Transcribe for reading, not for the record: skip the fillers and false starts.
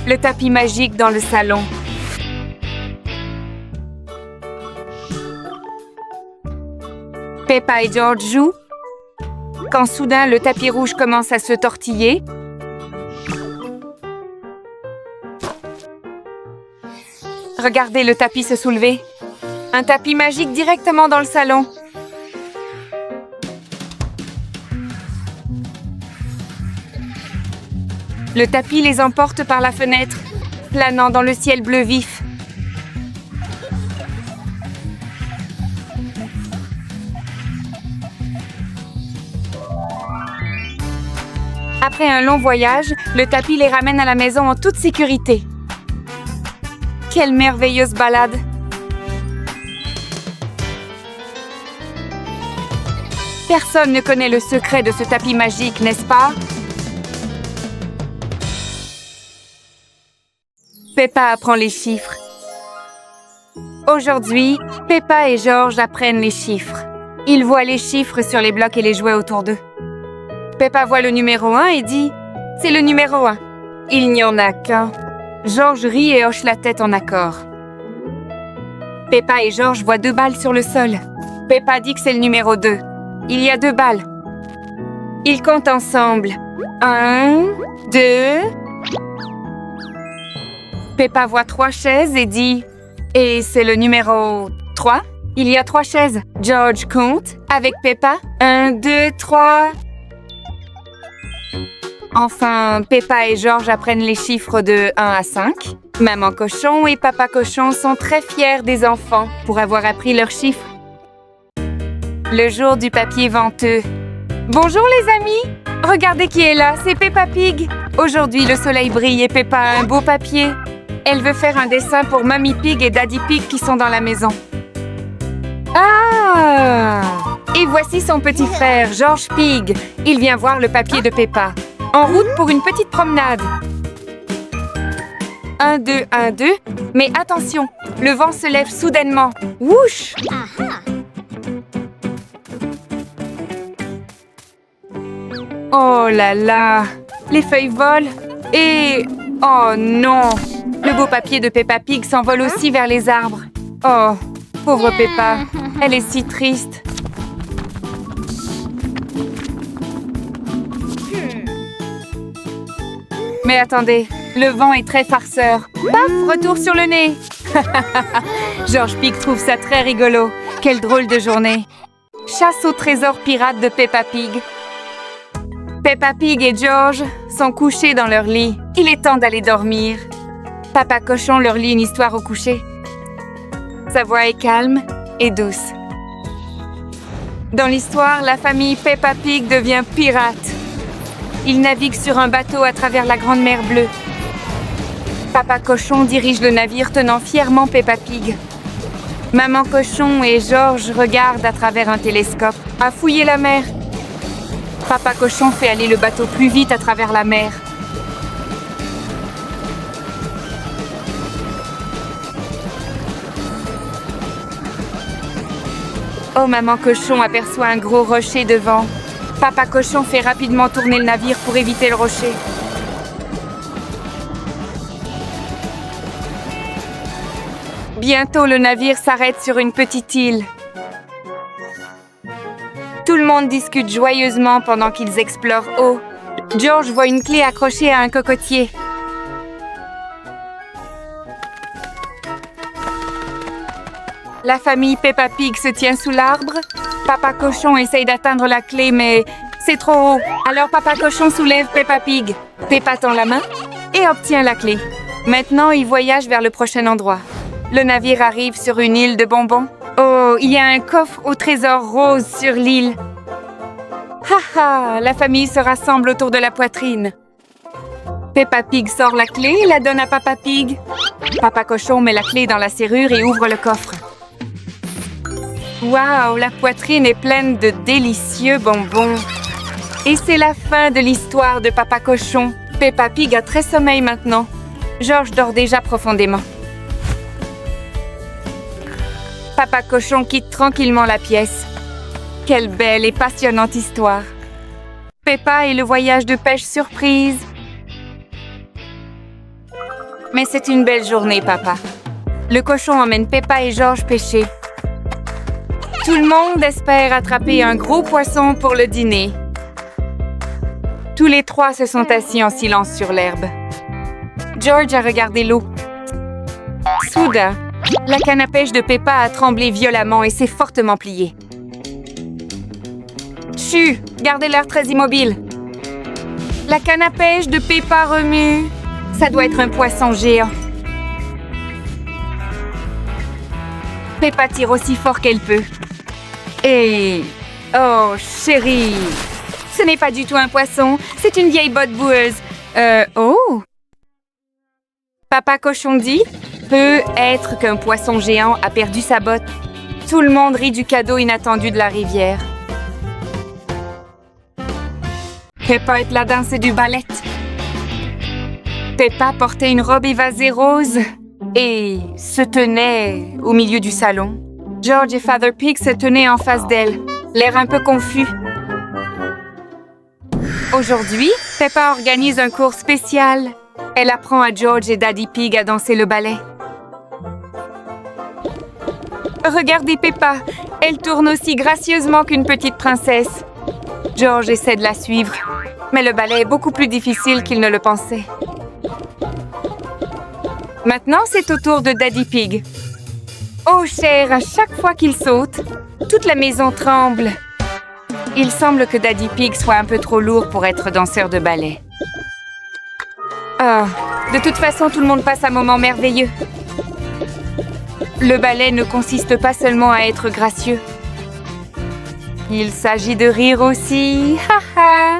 le tapis magique dans le salon. Peppa et George jouent. Quand soudain, le tapis rouge commence à se tortiller. Regardez le tapis se soulever. Un tapis magique directement dans le salon. Le tapis les emporte par la fenêtre, planant dans le ciel bleu vif. Après un long voyage, le tapis les ramène à la maison en toute sécurité. Quelle merveilleuse balade! Personne ne connaît le secret de ce tapis magique, n'est-ce pas? Peppa apprend les chiffres. Aujourd'hui, Peppa et George apprennent les chiffres. Ils voient les chiffres sur les blocs et les jouets autour d'eux. Peppa voit le numéro 1 et dit « C'est le numéro 1 ». Il n'y en a qu'un. George rit et hoche la tête en accord. Peppa et George voient 2 balles sur le sol. Peppa dit que c'est le numéro 2. Il y a 2 balles. Ils comptent ensemble. 1, 2... Peppa voit 3 chaises et dit « Et c'est le numéro 3 ?» Il y a 3 chaises. George compte avec Peppa. 1, 2, 3... Enfin, Peppa et George apprennent les chiffres de 1 à 5. Maman Cochon et Papa Cochon sont très fiers des enfants pour avoir appris leurs chiffres. Le jour du papier venteux. Bonjour les amis! Regardez qui est là, c'est Peppa Pig. Aujourd'hui, le soleil brille et Peppa a un beau papier. Elle veut faire un dessin pour Mommy Pig et Daddy Pig qui sont dans la maison. Ah! Et voici son petit frère, George Pig. Il vient voir le papier de Peppa. En route pour une petite promenade. 1, 2, 1, 2. Mais attention, le vent se lève soudainement. Wouch! Oh là là! Les feuilles volent et... Oh non! Le beau papier de Peppa Pig s'envole aussi vers les arbres. Oh, pauvre Peppa, elle est si triste. Mais attendez, le vent est très farceur. Paf, retour sur le nez. George Pig trouve ça très rigolo. Quelle drôle de journée. Chasse au trésor pirate de Peppa Pig. Peppa Pig et George sont couchés dans leur lit. Il est temps d'aller dormir. Papa Cochon leur lit une histoire au coucher. Sa voix est calme et douce. Dans l'histoire, la famille Peppa Pig devient pirate. Ils naviguent sur un bateau à travers la Grande Mer Bleue. Papa Cochon dirige le navire tenant fièrement Peppa Pig. Maman Cochon et George regardent à travers un télescope, à fouiller la mer. Papa Cochon fait aller le bateau plus vite à travers la mer. Oh, Maman Cochon aperçoit un gros rocher devant. Papa Cochon fait rapidement tourner le navire pour éviter le rocher. Bientôt, le navire s'arrête sur une petite île. Tout le monde discute joyeusement pendant qu'ils explorent haut. George voit une clé accrochée à un cocotier. La famille Peppa Pig se tient sous l'arbre. Papa Cochon essaye d'atteindre la clé, mais c'est trop haut. Alors Papa Cochon soulève Peppa Pig. Peppa tend la main et obtient la clé. Maintenant, il voyage vers le prochain endroit. Le navire arrive sur une île de bonbons. Oh, il y a un coffre au trésor rose sur l'île. Ha ha! La famille se rassemble autour de la poitrine. Peppa Pig sort la clé et la donne à Papa Pig. Papa Cochon met la clé dans la serrure et ouvre le coffre. Waouh, la poitrine est pleine de délicieux bonbons. Et c'est la fin de l'histoire de Papa Cochon. Peppa Pig a très sommeil maintenant. George dort déjà profondément. Papa Cochon quitte tranquillement la pièce. Quelle belle et passionnante histoire. Peppa et le voyage de pêche surprise. Mais c'est une belle journée, papa. Le cochon emmène Peppa et George pêcher. Tout le monde espère attraper un gros poisson pour le dîner. Tous les trois se sont assis en silence sur l'herbe. George a regardé l'eau. Soudain, la canne à pêche de Peppa a tremblé violemment et s'est fortement pliée. Chut! Gardez l'air très immobile. La canne à pêche de Peppa remue. Ça doit être un poisson géant. Peppa tire aussi fort qu'elle peut. Et... oh, chérie! Ce n'est pas du tout un poisson, c'est une vieille botte boueuse. Oh! Papa Cochon dit, peut être qu'un poisson géant a perdu sa botte. Tout le monde rit du cadeau inattendu de la rivière. Peppa est la danse du ballet. Peppa portait une robe évasée rose et se tenait au milieu du salon. George et Father Pig se tenaient en face d'elle, l'air un peu confus. Aujourd'hui, Peppa organise un cours spécial. Elle apprend à George et Daddy Pig à danser le ballet. Regardez Peppa, elle tourne aussi gracieusement qu'une petite princesse. George essaie de la suivre, mais le ballet est beaucoup plus difficile qu'il ne le pensait. Maintenant, c'est au tour de Daddy Pig. Oh, cher, à chaque fois qu'il saute, toute la maison tremble. Il semble que Daddy Pig soit un peu trop lourd pour être danseur de ballet. Ah, de toute façon, tout le monde passe un moment merveilleux. Le ballet ne consiste pas seulement à être gracieux. Il s'agit de rire aussi. Ha ha!